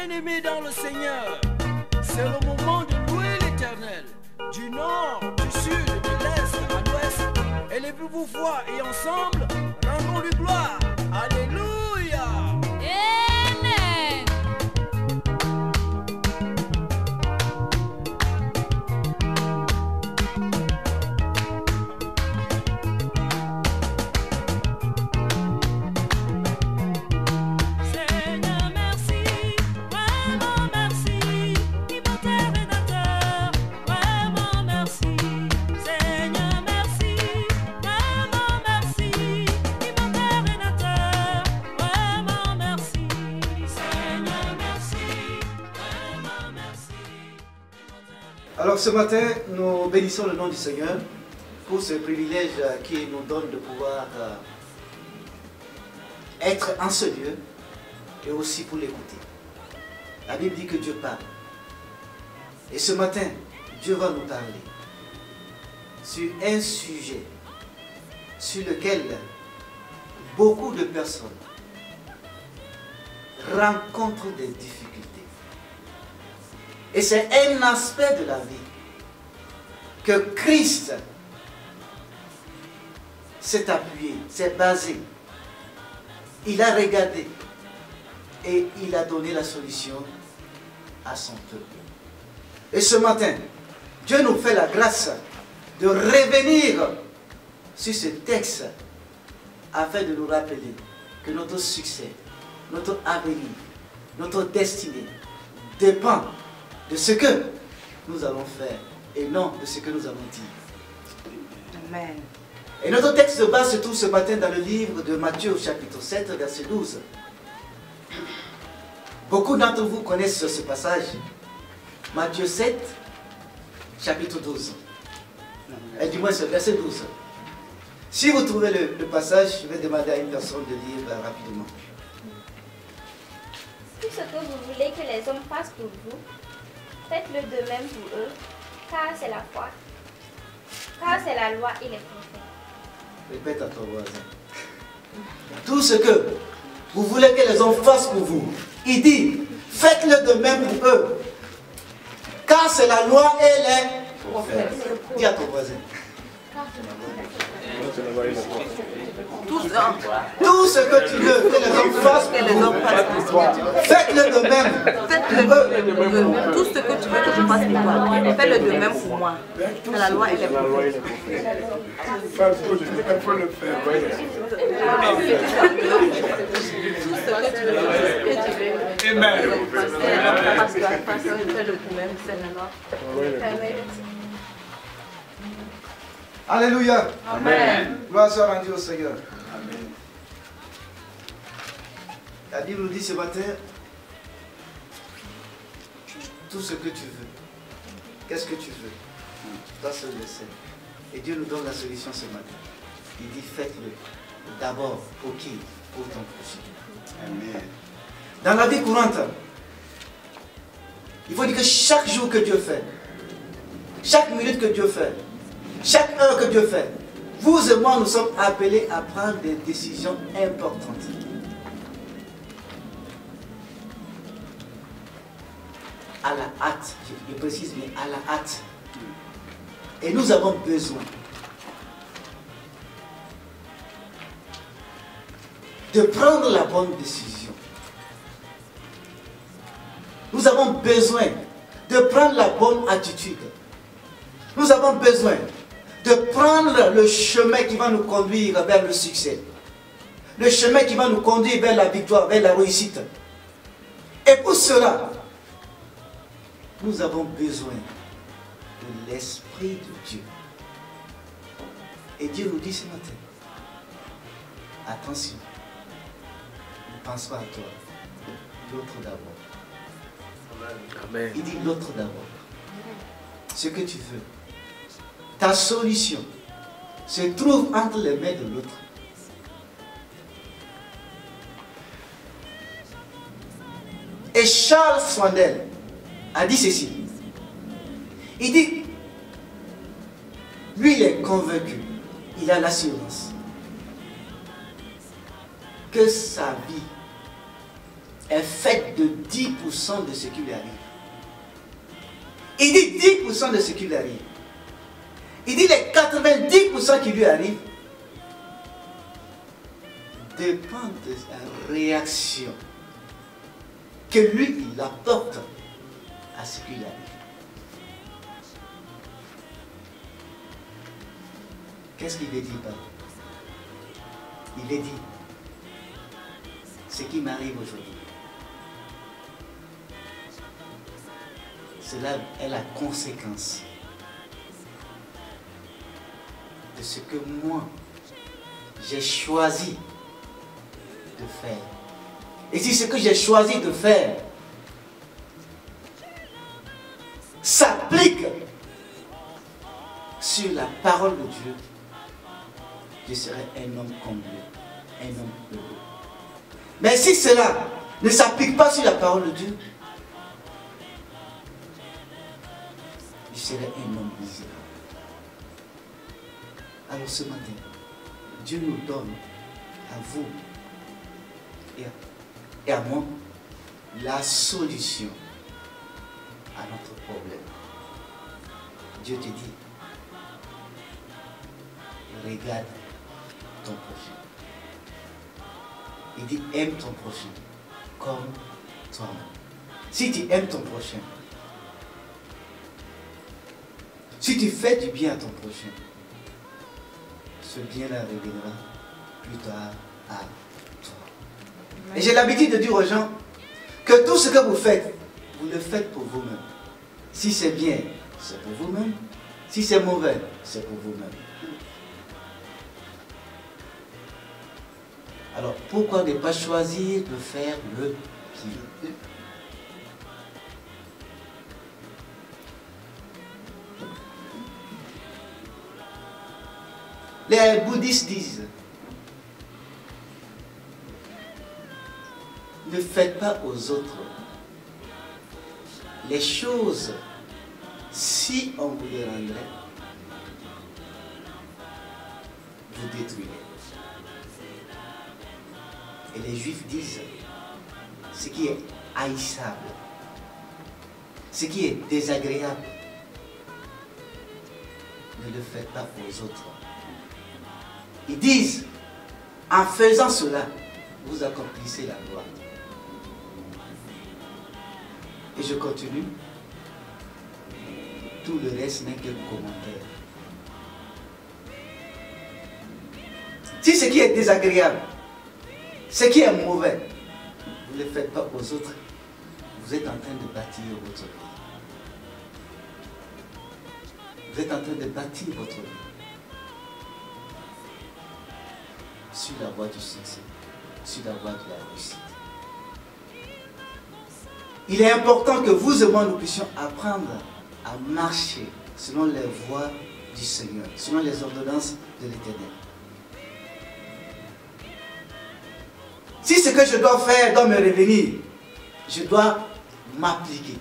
Bien-aimés dans le Seigneur, c'est le moment de louer l'Éternel. Du nord, du sud, de l'est à l'ouest, élevez-vous voix et ensemble, rendons-lui gloire. Alléluia. Amen. Alors ce matin, nous bénissons le nom du Seigneur pour ce privilège qu'il nous donne de pouvoir être en ce lieu et aussi pour l'écouter. La Bible dit que Dieu parle. Et ce matin, Dieu va nous parler sur un sujet sur lequel beaucoup de personnes rencontrent des difficultés. Et c'est un aspect de la vie que Christ s'est appuyé, s'est basé. Il a regardé et il a donné la solution à son peuple. Et ce matin, Dieu nous fait la grâce de revenir sur ce texte afin de nous rappeler que notre succès, notre avenir, notre destinée dépend de ce que nous allons faire et non de ce que nous allons dire. Amen. Et notre texte de base se trouve ce matin dans le livre de Matthieu, chapitre 7, verset 12. Beaucoup d'entre vous connaissent ce passage. Matthieu 7, chapitre 12. Et du moins, ce verset 12. Si vous trouvez le passage, je vais demander à une personne de lire rapidement. Tout ce que vous voulez que les hommes fassent pour vous, faites-le de même pour eux, car c'est la foi, car c'est la loi et les prophètes. Répète à ton voisin. Tout ce que vous voulez que les hommes fassent pour vous, il dit, faites-le de même pour eux, car c'est la loi et les prophètes. Dis à ton voisin. Tout ce que tu veux que les hommes fassent pour vous, faites-le de même. Tout ce que tu veux que je fasse pour toi, fais-le de même pour moi. C'est la loi et les prophètes. Alléluia. Amen. Gloire soit rendue au Seigneur. Amen. La Bible nous dit ce matin, tout ce que tu veux. Qu'est-ce que tu veux? Toi seul le sais. Et Dieu nous donne la solution ce matin. Il dit faites-le d'abord pour qui? Pour ton prochain. Amen. Dans la vie courante, il faut dire que chaque jour que Dieu fait, chaque minute que Dieu fait, chaque heure que Dieu fait, vous et moi, nous sommes appelés à prendre des décisions importantes. À la hâte, je précise bien, à la hâte. Et nous avons besoin de prendre la bonne décision. Nous avons besoin de prendre la bonne attitude. Nous avons besoin de prendre le chemin qui va nous conduire vers le succès. Le chemin qui va nous conduire vers la victoire, vers la réussite. Et pour cela, nous avons besoin de l'Esprit de Dieu. Et Dieu nous dit ce matin, attention, ne pense pas à toi, l'autre d'abord. Amen. Il dit l'autre d'abord. Ce que tu veux. Ta solution se trouve entre les mains de l'autre. Et Charles Swindoll a dit ceci. Il dit, lui il est convaincu, il a l'assurance que sa vie est faite de 10% de ce qui lui arrive. Il dit 10% de ce qui lui arrive. Il dit les 90% qui lui arrivent dépendent de sa réaction que lui, il apporte à ce qui lui arrive. Qu'est-ce qu'il veut dire par là? Il veut dire ce qui m'arrive aujourd'hui. Cela est la conséquence de ce que moi, j'ai choisi de faire. Et si ce que j'ai choisi de faire s'applique sur la parole de Dieu, je serai un homme comblé, un homme heureux. Mais si cela ne s'applique pas sur la parole de Dieu, je serai un homme misérable. Alors ce matin, Dieu nous donne, à vous et à moi, la solution à notre problème. Dieu te dit, regarde ton prochain. Il dit, aime ton prochain comme toi-même. Si tu aimes ton prochain, si tu fais du bien à ton prochain, ce bien-là reviendra plus tard à toi. Et j'ai l'habitude de dire aux gens que tout ce que vous faites, vous le faites pour vous-même. Si c'est bien, c'est pour vous-même. Si c'est mauvais, c'est pour vous-même. Alors, pourquoi ne pas choisir de faire le bien? Les bouddhistes disent, ne faites pas aux autres les choses si on vous les rendrait, vous détruirez. Et les juifs disent, ce qui est haïssable, ce qui est désagréable, ne le faites pas aux autres. Ils disent, en faisant cela, vous accomplissez la loi. Et je continue. Tout le reste n'est que commentaire. Si ce qui est désagréable, ce qui est mauvais, vous ne le faites pas aux autres, vous êtes en train de bâtir votre vie. Vous êtes en train de bâtir votre vie sur la voie du succès, sur la voie de la réussite. Il est important que vous et moi nous puissions apprendre à marcher selon les voies du Seigneur, selon les ordonnances de l'Éternel. Si ce que je dois faire doit me revenir, je dois m'appliquer.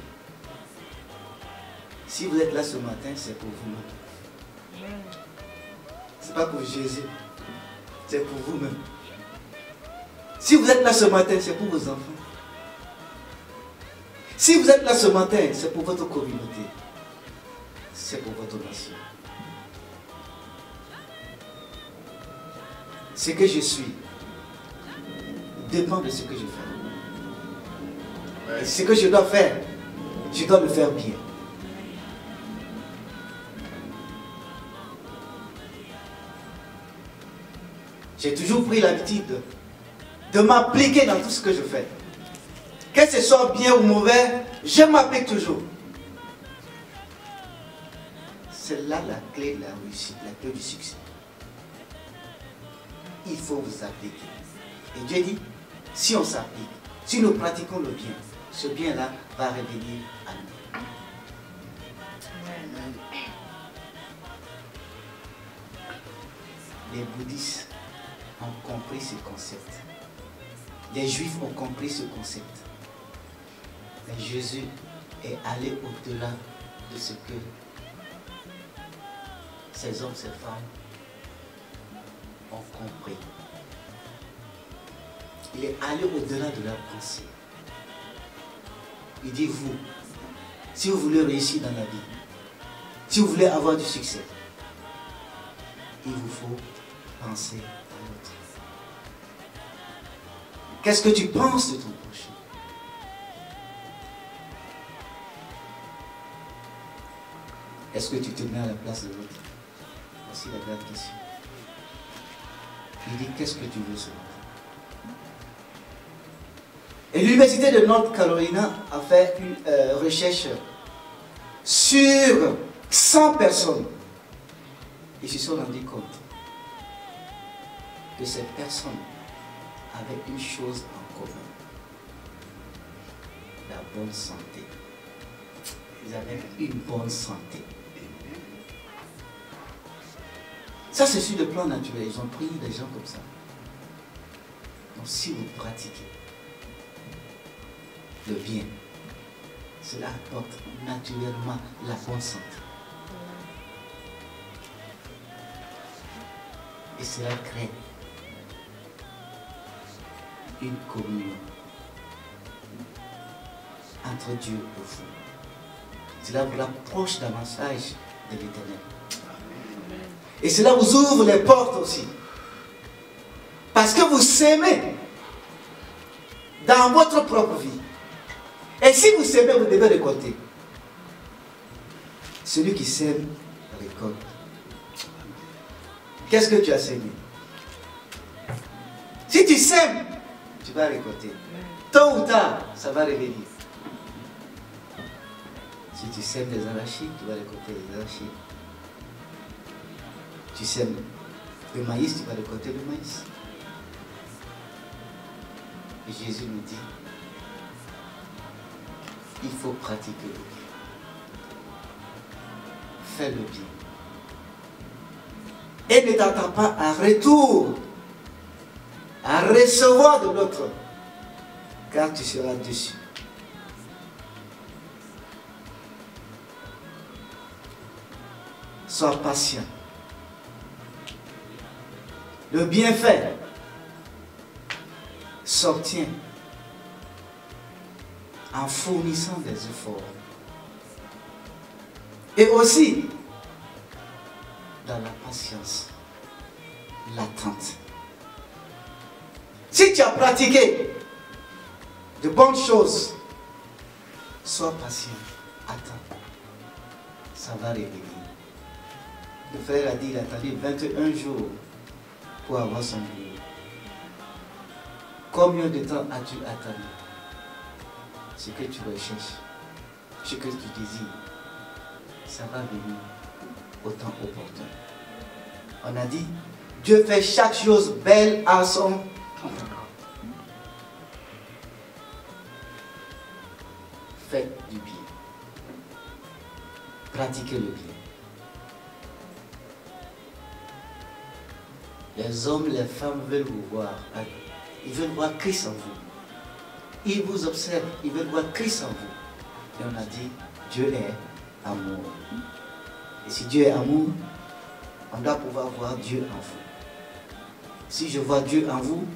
Si vous êtes là ce matin, c'est pour vous-même. Ce n'est pas pour Jésus, c'est pour vous-même. Si vous êtes là ce matin, c'est pour vos enfants. Si vous êtes là ce matin, c'est pour votre communauté. C'est pour votre nation. Ce que je suis dépend de ce que je fais. Et ce que je dois faire, je dois le faire bien. J'ai toujours pris l'habitude de m'appliquer dans tout ce que je fais. Que ce soit bien ou mauvais, je m'applique toujours. C'est là la clé de la réussite, la clé du succès. Il faut vous appliquer. Et Dieu dit, si on s'applique, si nous pratiquons le bien, ce bien-là va revenir à nous. Amen. Les bouddhistes ont compris ce concept. Les juifs ont compris ce concept. Mais Jésus est allé au-delà de ce que ces hommes, ces femmes ont compris. Il est allé au-delà de leur pensée. Il dit vous, si vous voulez réussir dans la vie, si vous voulez avoir du succès, il vous faut penser à l'autre. Qu'est-ce que tu penses de ton prochain? Est-ce que tu te mets à la place de l'autre? Voici la grande question. Il dit, qu'est-ce que tu veux ce matin? Et l'université de North Carolina a fait une recherche sur 100 personnes. Ils se sont rendus compte que ces personnes avaient une chose en commun. La bonne santé. Ils avaient une bonne santé. Ça, c'est sur le plan naturel. Ils ont pris des gens comme ça. Donc, si vous pratiquez le bien, cela apporte naturellement la bonne santé. Et cela crée une communion entre Dieu et vous. Cela vous rapproche davantage de l'Éternel. Et cela vous ouvre les portes aussi. Parce que vous s'aimez dans votre propre vie. Et si vous s'aimez, vous devez récolter. Celui qui sème récolte. Qu'est-ce que tu as sémé? Si tu sèmes, tu vas récolter. Tôt ou tard, ça va revenir. Si tu sèmes des arachides, tu vas récolter des arachides. Tu sèmes le maïs, tu vas récolter le maïs. Et Jésus nous dit, il faut pratiquer le bien. Fais le bien. Et ne t'attends pas à retour, à recevoir de l'autre, car tu seras déçu. Sois patient. Le bienfait s'obtient en fournissant des efforts. Et aussi dans la patience, l'attente. Si tu as pratiqué de bonnes choses, sois patient, attends. Ça va revenir. Le frère a dit, il a attendu 21 jours pour avoir son boulot. Combien de temps as-tu attendu? Ce que tu recherches, ce que tu désires, ça va venir au temps opportun. On a dit, Dieu fait chaque chose belle à son temps. Faites du bien. Pratiquez le bien. Les hommes, les femmes veulent vous voir. Ils veulent voir Christ en vous. Ils vous observent, ils veulent voir Christ en vous. Et on a dit, Dieu est amour. Et si Dieu est amour, on doit pouvoir voir Dieu en vous. Si je vois Dieu en vous,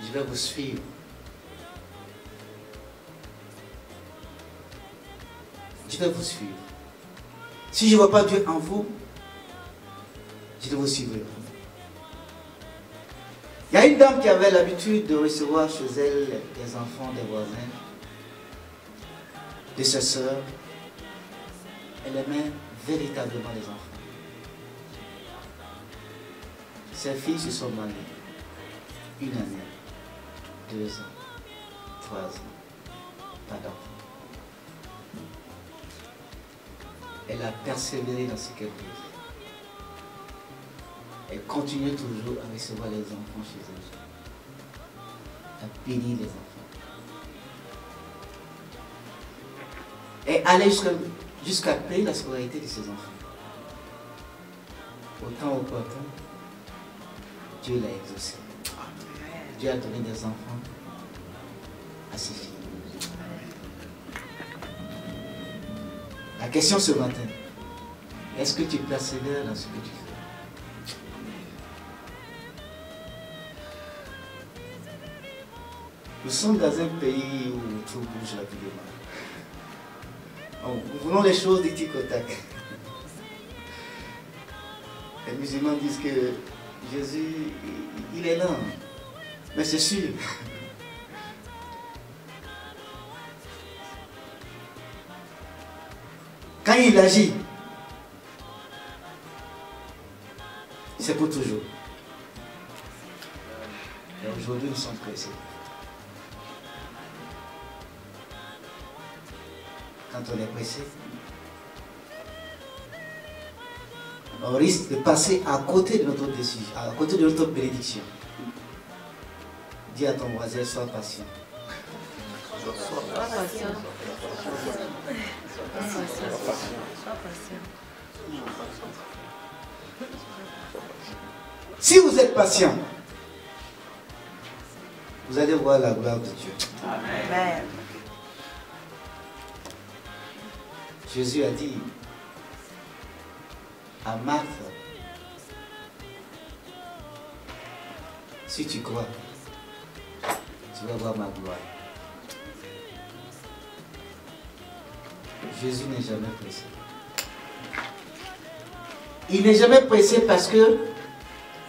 je vais vous suivre. Je vais vous suivre. Si je ne vois pas Dieu en vous, je ne vous suivrai pas. Il y a une dame qui avait l'habitude de recevoir chez elle des enfants des voisins, de ses sœurs. Elle aimait véritablement les enfants. Ses filles se sont mariées. 1 année, 2 ans, 3 ans, pas d'enfant. Elle a persévéré dans ce qu'elle faisait. Elle continuait toujours à recevoir les enfants chez elle, à bénir les enfants. Et aller jusqu'à payer la scolarité de ses enfants. Au temps opportun, Dieu l'a exaucé. Dieu a donné des enfants à ses filles. La question ce matin, est-ce que tu persévères dans ce que tu fais? Nous sommes dans un pays où tout bouge rapidement. Nous voulons les choses du tic au tac. Les musulmans disent que Jésus, il est lent. Mais c'est sûr. Quand il agit, c'est pour toujours. Et aujourd'hui, nous sommes pressés. Quand on est pressé, on risque de passer à côté de notre décision, à côté de notre bénédiction. Dis à ton voisin, sois patient. Sois patient. Si vous êtes patient, vous allez voir la gloire de Dieu. Amen. Jésus a dit à Marthe, si tu crois, tu vas voir ma gloire. Jésus n'est jamais pressé. Il n'est jamais pressé parce que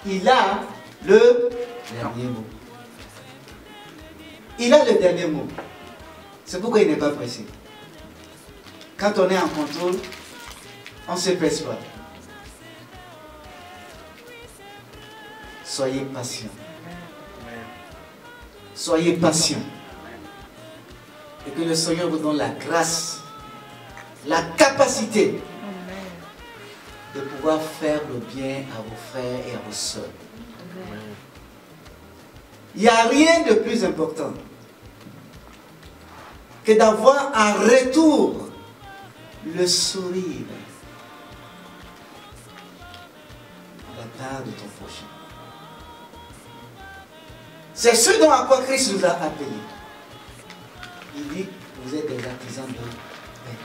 il a le dernier mot. Il a le dernier mot. C'est pourquoi il n'est pas pressé. Quand on est en contrôle, on ne se presse pas. Soyez patient. Soyez patient. Et que le Seigneur vous donne la grâce, la capacité de pouvoir faire le bien à vos frères et à vos sœurs. Il n'y a rien de plus important que d'avoir en retour le sourire de la part de ton prochain. C'est ce dont à quoi Christ nous a appelés. Il dit, vous êtes des artisans de paix.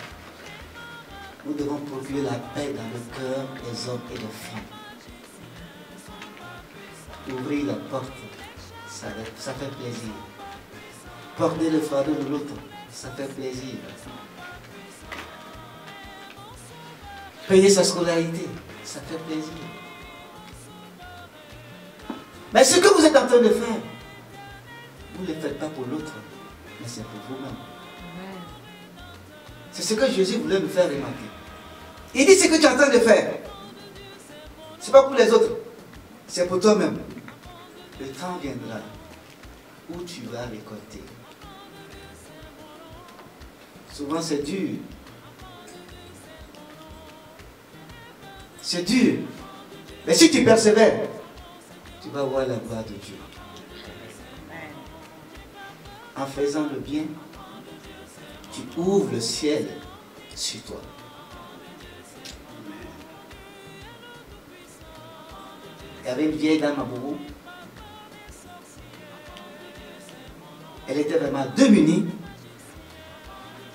Nous devons procurer la paix dans le cœur des hommes et des femmes. Ouvrir la porte, ça fait plaisir. Porter le fardeau de l'autre, ça fait plaisir. Payer sa scolarité, ça fait plaisir. Mais ce que vous êtes en train de faire, vous ne le faites pas pour l'autre, mais c'est pour vous-même. C'est ce que Jésus voulait nous faire remarquer. Il dit ce que tu es en train de faire. Ce n'est pas pour les autres, c'est pour toi-même. Le temps viendra où tu vas récolter. Souvent c'est dur. C'est dur. Mais si tu persévères, tu vas voir la gloire de Dieu. En faisant le bien, tu ouvres le ciel sur toi. Il y avait une vieille dame à Bourou. Elle était vraiment démunie,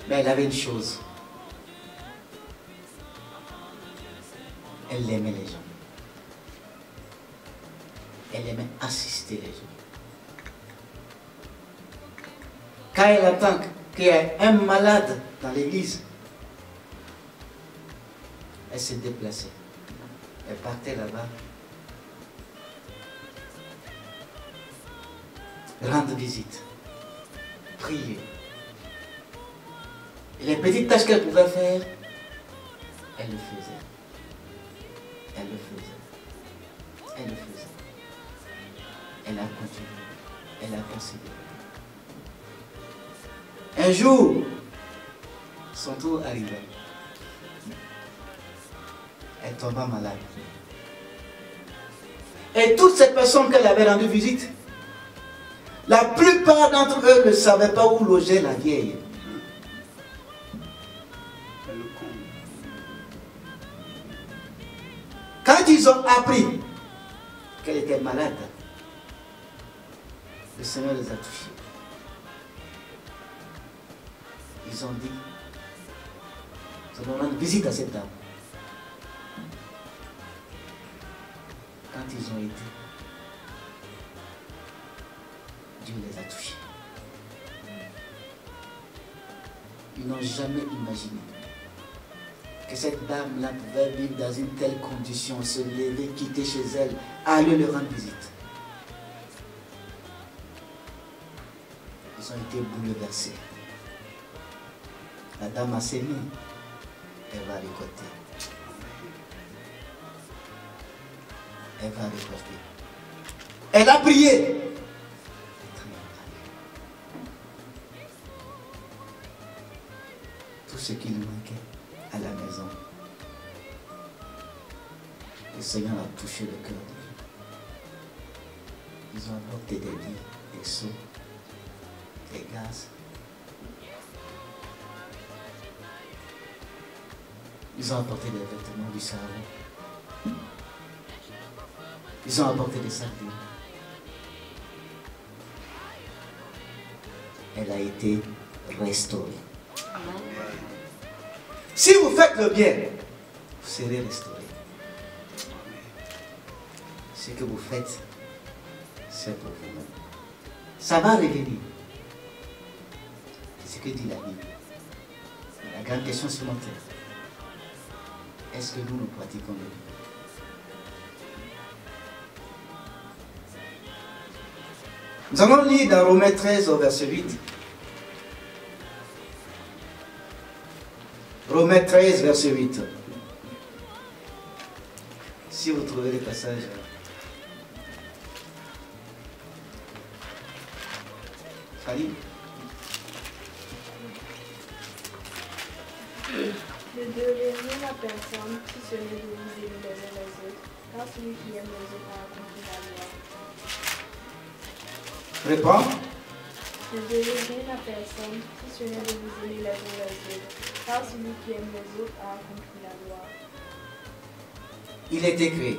mais elle avait une chose. Elle aimait les gens. Elle aimait assister les gens. Quand elle entend qu'il y a un malade dans l'église, elle s'est déplacée. Elle partait là-bas. Rendre visite. Prier. Et les petites tâches qu'elle pouvait faire, elle le faisait. Elle le faisait. Elle le faisait. Elle a continué. Elle a persévéré. Un jour, son tour arrivait. Elle tomba malade. Et toutes ces personnes qu'elle avait rendu visite, la plupart d'entre eux ne savaient pas où logeait la vieille. Quand ils ont appris qu'elle était malade, le Seigneur les a touchés. Ils ont dit, nous allons rendre visite à cette dame. Quand ils ont été, Dieu les a touchés. Ils n'ont jamais imaginé que cette dame-là pouvait vivre dans une telle condition, se lever, quitter chez elle, aller leur rendre visite. Ils ont été bouleversés. La dame a sémé, elle va récolter. Elle va récolter. Elle a prié. Tout ce qui lui manquait à la maison, le Seigneur a touché le cœur de Dieu. Ils ont apporté des lits, des seaux, des gaz. Ils ont apporté des vêtements, du savon. Ils ont apporté des sardines. Elle a été restaurée. Si vous faites le bien, vous serez restauré. Ce que vous faites, c'est pour vous-même. Ça va revenir. C'est ce que dit la Bible. La grande question supplémentaire. Est-ce que nous pratiquons le bien? Nous allons lire dans Romains 13 au verset 8. Romains 13, verset 8. Si vous trouvez le passage. Allez. Ne devenez la personne qui se met de vous aimer les uns les autres, car celui qui aime les autres a accompli la loi. Réponds. Ne devenez la personne qui se met de vous aimer les uns les autres, car celui qui aime les autres a accompli la loi. Il est écrit,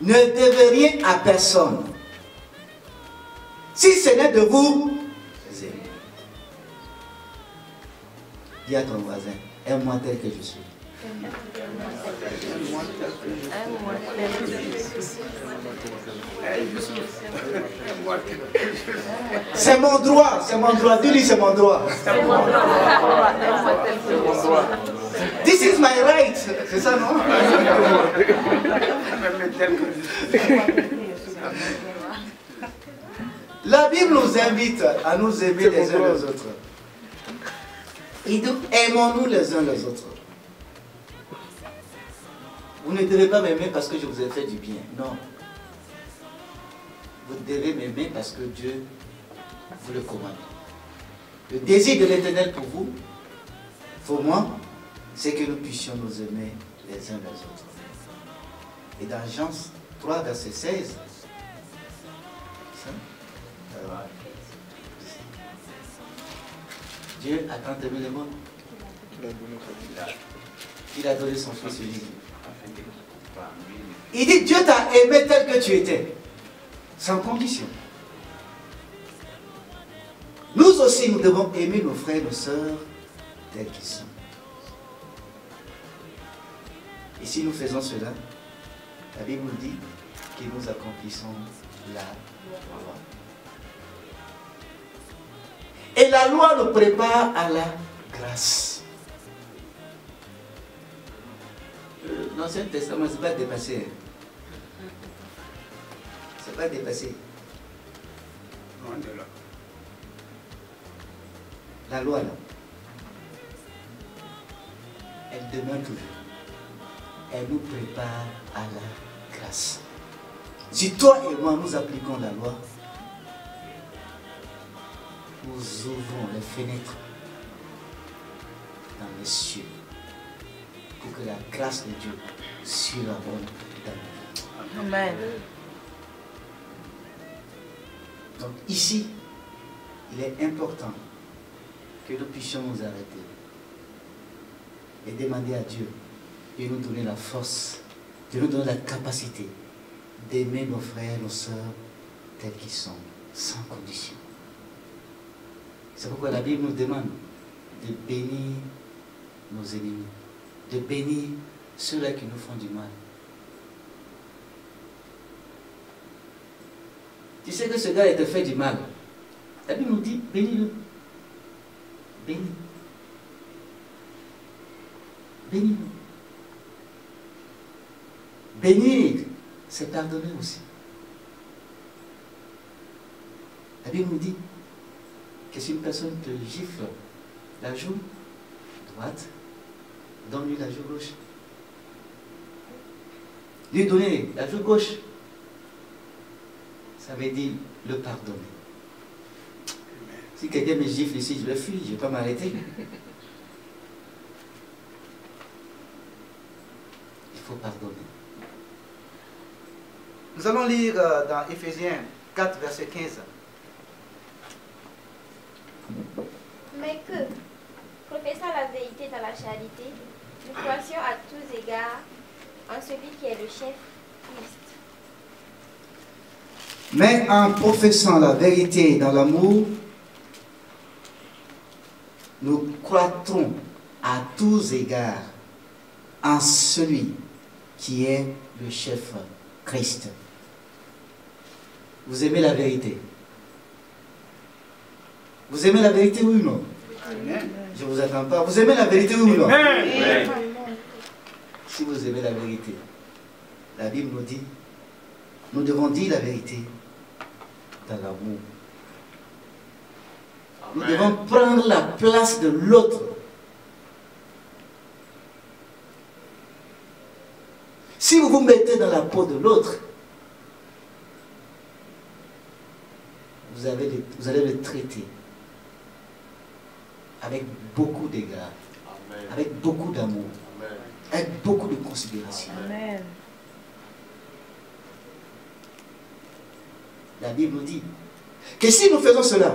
ne devez rien à personne, si ce n'est de vous aimer. Dis à ton voisin, aime-moi tel que je suis. C'est mon droit, c'est mon droit. Dis-lui, c'est mon droit. This is my right. C'est ça, non? La Bible nous invite à nous aimer les uns les autres. Il dit, aimons-nous les uns les autres. Vous ne devez pas m'aimer parce que je vous ai fait du bien. Non. Vous devez m'aimer parce que Dieu vous le commande. Le désir de l'Éternel pour vous, pour moi, c'est que nous puissions nous aimer les uns les autres. Et dans Jean 3, verset 16, Dieu a tant aimé le monde. Il a donné son fils unique. Il dit, Dieu t'a aimé tel que tu étais, sans condition. Nous aussi, nous devons aimer nos frères et nos sœurs tels qu'ils sont. Et si nous faisons cela, la Bible nous dit que nous accomplissons la loi. Et la loi nous prépare à la grâce. L'Ancien Testament, ce n'est pas dépassé. Ce n'est pas dépassé. La loi, là, elle demeure toujours. Elle nous prépare à la grâce. Si toi et moi, nous appliquons la loi, nous ouvrons les fenêtres dans les cieux pour que la grâce de Dieu surabonde dans nous. Amen. Donc ici, il est important que nous puissions nous arrêter et demander à Dieu de nous donner la force, de nous donner la capacité d'aimer nos frères, nos sœurs tels qu'ils sont, sans condition. C'est pourquoi la Bible nous demande de bénir nos ennemis, de bénir ceux-là qui nous font du mal. Tu sais que ce gars il te fait du mal. La Bible nous dit bénis-le. Bénis. bénis-nous. Bénir, c'est pardonner aussi. La Bible nous dit que si une personne te gifle la joue droite, donne-lui la joue gauche. Lui donner la joue gauche, ça veut dire le pardonner. Si quelqu'un me gifle ici, je le fuis, je ne vais pas m'arrêter. Il faut pardonner. Nous allons lire dans Éphésiens 4, verset 15. Mais que, professant la vérité dans la charité, nous croissions à tous égards en celui qui est le chef, Christ. Mais en professant la vérité dans l'amour, nous croîtrons à tous égards en celui qui est le chef, Christ. Vous aimez la vérité? Vous aimez la vérité, oui ou non? Amen. Je ne vous attends pas. Vous aimez la vérité, oui ou non? Amen. Si vous aimez la vérité, la Bible nous dit, nous devons dire la vérité dans l'amour. Nous devons prendre la place de l'autre. Si vous vous mettez dans la peau de l'autre, vous allez le traiter avec beaucoup d'égards, avec beaucoup d'amour, avec beaucoup de considération. Amen. La Bible nous dit que si nous faisons cela,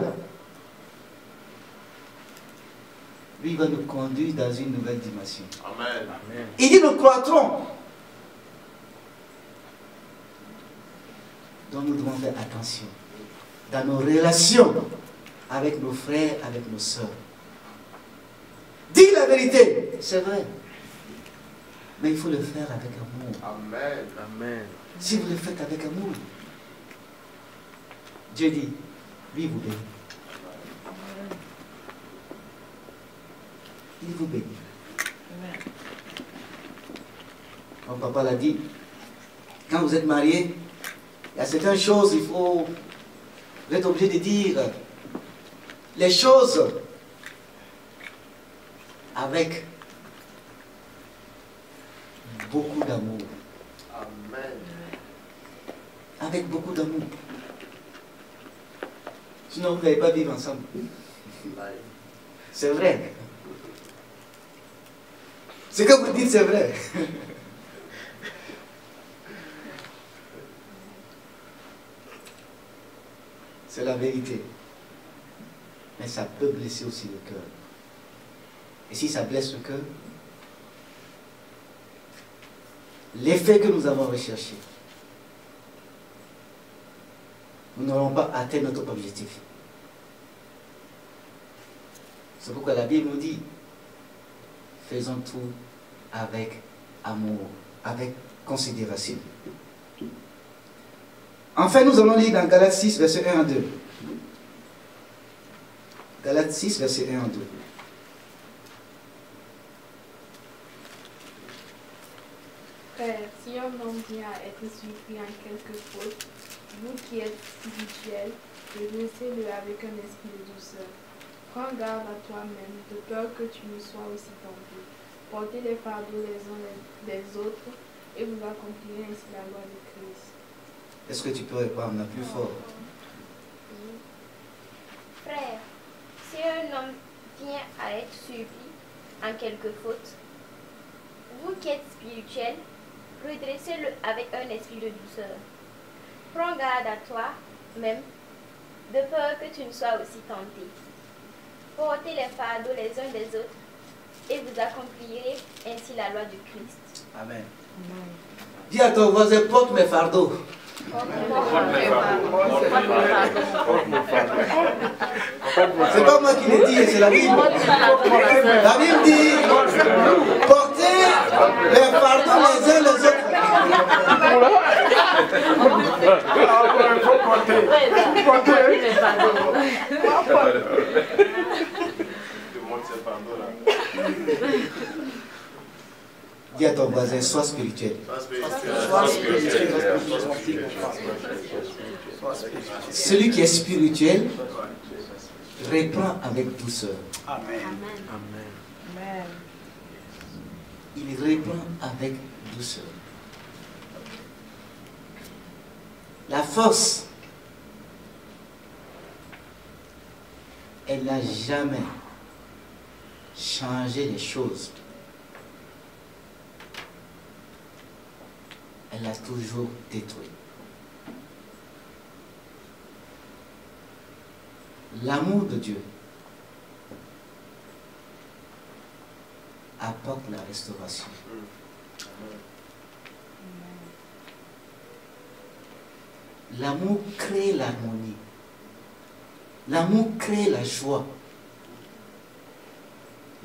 lui va nous conduire dans une nouvelle dimension. Amen. Il dit nous croîtrons. Donc nous devons faire attention dans nos relations avec nos frères, avec nos sœurs. Dis la vérité, c'est vrai. Mais il faut le faire avec amour. Amen. Amen. Si vous le faites avec amour, Dieu dit, lui vous bénit. Il vous bénit. Mon papa l'a dit, quand vous êtes mariés, il y a certaines choses, vous êtes obligé de dire les choses avec beaucoup d'amour. Amen. Avec beaucoup d'amour. Sinon, vous n'allez pas vivre ensemble. C'est vrai. Ce que vous dites, c'est vrai. C'est la vérité. Mais ça peut blesser aussi le cœur. Et si ça blesse le cœur, l'effet que nous avons recherché, nous n'aurons pas atteint notre objectif. C'est pourquoi la Bible nous dit, faisons tout avec amour, avec considération. Enfin, nous allons lire dans Galates 6, verset 1 à 2. Galates 6, verset 1 à 2. Frère, si un homme vient à être surpris en quelque faute, vous qui êtes spirituels, redressez-le avec un esprit de douceur. Prends garde à toi-même, de peur que tu ne sois aussi tenté. Portez les fardeaux les uns des autres, et vous accomplirez ainsi la loi de Christ. Est-ce que tu peux répondre un plus fort? Frère, si un homme vient à être surpris en quelque faute, vous qui êtes spirituels, redressez-le avec un esprit de douceur. Prends garde à toi-même, de peur que tu ne sois aussi tenté. Portez les fardeaux les uns des autres, et vous accomplirez ainsi la loi du Christ. Amen. Dis à ton voisin, porte mes fardeaux. C'est pas moi qui l'ai dit, c'est la Bible. La Bible dit, portez les fardeaux les uns les autres. Dis à ton voisin, sois spirituel. Celui qui est spirituel reprend avec douceur. Amen. Amen. Il reprend avec douceur. La force, elle n'a jamais changé les choses. Elle a toujours détruit. L'amour de Dieu apporte la restauration. L'amour crée l'harmonie. L'amour crée la joie.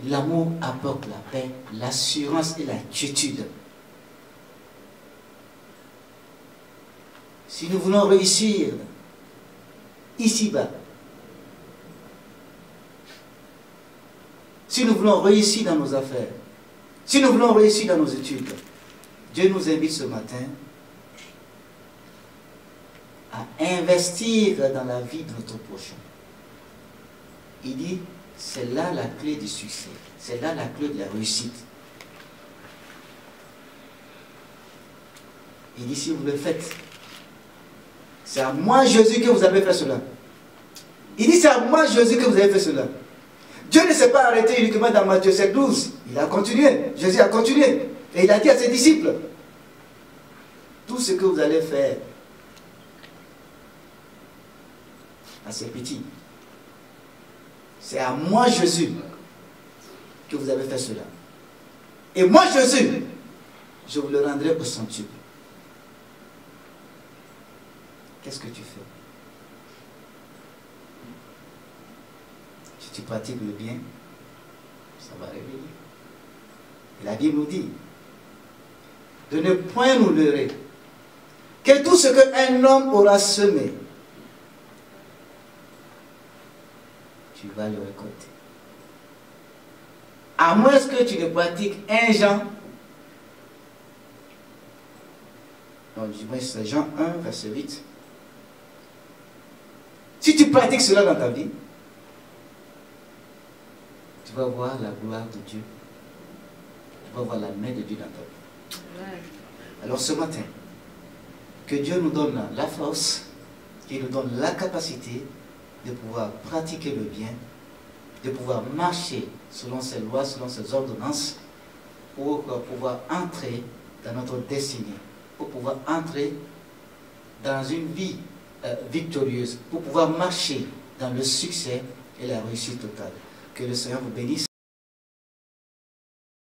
L'amour apporte la paix, l'assurance et la quiétude. Si nous voulons réussir ici-bas, si nous voulons réussir dans nos affaires, si nous voulons réussir dans nos études, Dieu nous invite ce matin à investir dans la vie de notre prochain. Il dit, c'est là la clé du succès, c'est là la clé de la réussite. Il dit, si vous le faites, c'est à moi Jésus que vous avez fait cela. Il dit, c'est à moi Jésus que vous avez fait cela. Dieu ne s'est pas arrêté uniquement dans Matthieu 7, 12. Il a continué. Jésus a continué. Et il a dit à ses disciples, tout ce que vous allez faire à ces petits, c'est à moi Jésus que vous avez fait cela. Et moi Jésus, je vous le rendrai au centuple. Qu'est-ce que tu fais? Si tu pratiques le bien, ça va réveiller. Et la Bible nous dit de ne point nous leurrer, que tout ce qu'un homme aura semé, tu vas le récolter. À moins que tu ne pratiques 1 Jean, non, du moins c'est Jean 1, verset 8. Si tu pratiques cela dans ta vie, tu vas voir la gloire de Dieu. Tu vas voir la main de Dieu dans ta vie. Alors ce matin, que Dieu nous donne la force, qu'il nous donne la capacité de pouvoir pratiquer le bien, de pouvoir marcher selon ses lois, selon ses ordonnances, pour pouvoir entrer dans notre destinée, pour pouvoir entrer dans une vie victorieuse, pour pouvoir marcher dans le succès et la réussite totale. Que le Seigneur vous bénisse.